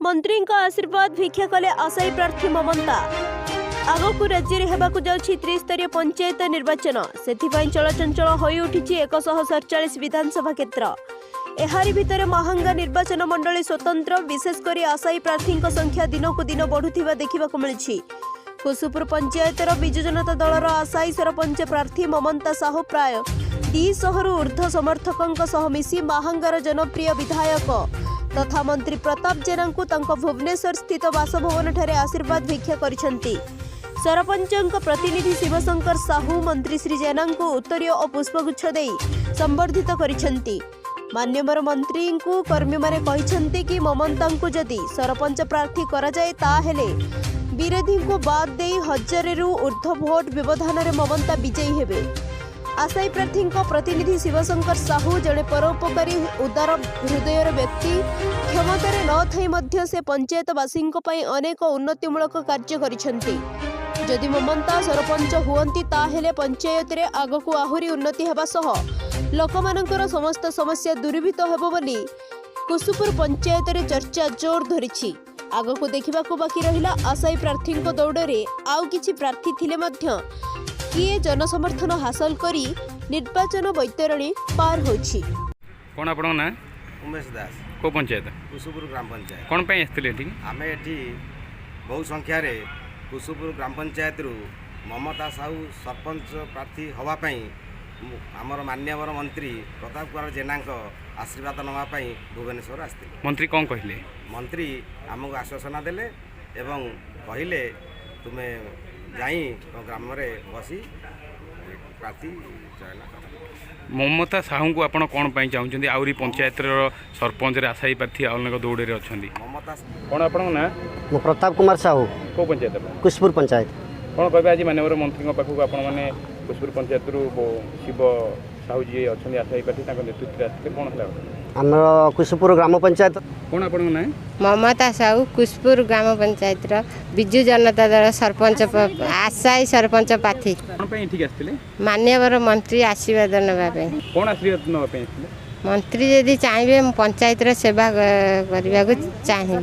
मंत्री आशीर्वाद भिक्षा कले आशायी प्रार्थी ममता। आगक राज्य में होगाकू जाउछि त्रिस्तरीय पंचायत निर्वाचन, सेथिपाई चलचंचल होई उठिछि 147 विधानसभा क्षेत्र। एहारी भितर महांगा निर्वाचन मंडली स्वतंत्र, विशेषकर आशायी प्रार्थी संख्या दिनकू दिन बढ़ुथिबा देखिबाकू मिलिछि। कुसुपुर पंचायतर बिजु जनता दलर आशायी सरपंच प्रार्थी ममता साहू प्राय 200 रु ऊर्ध्व समर्थकों सह मिसी महांगार जनप्रिय विधायक तथा मंत्री प्रताप जेना भुवनेश्वर स्थित बासभवन ठारे आशीर्वाद भिक्षा करिसेंती। सरपंच प्रतिनिधि शिवशंकर साहू मंत्री श्री जेना उत्तरीय और पुष्पगुच्छ दे संबर्धित करिसेंती। मान्यवर मंत्री को कर्मी माने कहिसेंती कि ममता को जदि सरपंच प्रार्थी करा जाए ताहेले विरोधी को बाद दे 1000 रु ऊर्ध्व भोट व्यवधान में ममता विजयी हेबे। आशायी प्रार्थी प्रतिनिधि शिवशंकर साहू जड़े परोपकारी उदार हृदयर व्यक्ति, क्षमतार न थई मध्य से पंचायतवासी अनेक उन्नतिमूलक कार्य करिसेंती। जदि ममता सरपंच हुअंती ताहेले पंचायत रे आगकू आहुरी उन्नति हेबा सह लोकमानंकर समस्त समस्या दूरीभूत हेबो बोली कुसुपुर पंचायत रे चर्चा जोर धरिछि। आगकू देखिबाकू बाकी रहिला आशायी प्रार्थी दौड़े आउ किछि प्रार्थी थिले मध्य किए जनसमर्थन हासिल करी निर्वाचन बैतरणी पार होछि। कोन आपन ना उमेश दास को पंचायत कुसुपुर ग्राम पंचायत कोन पई आस्थिले एठी आमे एठी बहु संख्या रे कुसुपुर ग्राम पंचायत रु ममता साहू सरपंच प्रार्थी हवा पई हमर मान्यवर मंत्री प्रताप कुमार जेना आशीर्वाद नवा पई भुवनेश्वर आस्थिले। मंत्री कोन कहिले? मंत्री हमको आश्वासना देले एवं कहिले तुमे जाई ग्राम रे बसी प्रार्थी चयन कर। ममता साहू को आपण कोन पई चाहुचंदी? आउरी पंचायत रो सरपंच रे आशायी प्रार्थी अनेक दौड़े रे अछंदी। ममता कोन आपन ना मो प्रताप कुमार साहू को पंचायत कुसपुर पंचायत। कोन कहबे आज माननीय मंत्री पाखक आपण माने कुसपुर पंचायत रु शिव साहू जी अछंदी आशायी प्रार्थी ताको नेतृत्व आस्ते कोन हला आमर कुसपुर ग्राम पंचायत। कोन आपन ना ममता साहू कुसपुर ग्राम पंचायत बिजु जनता दल सरपंच आशायी सरपंच प्रार्थी। कोन पई ठीक आस्थिले? मान्यवर मंत्री आशीर्वाद नवा पे। कोन आशीर्वाद नवा पे आस्थिले? मंत्री यदि चाहिए पंचायत सेवा करने चाहिए।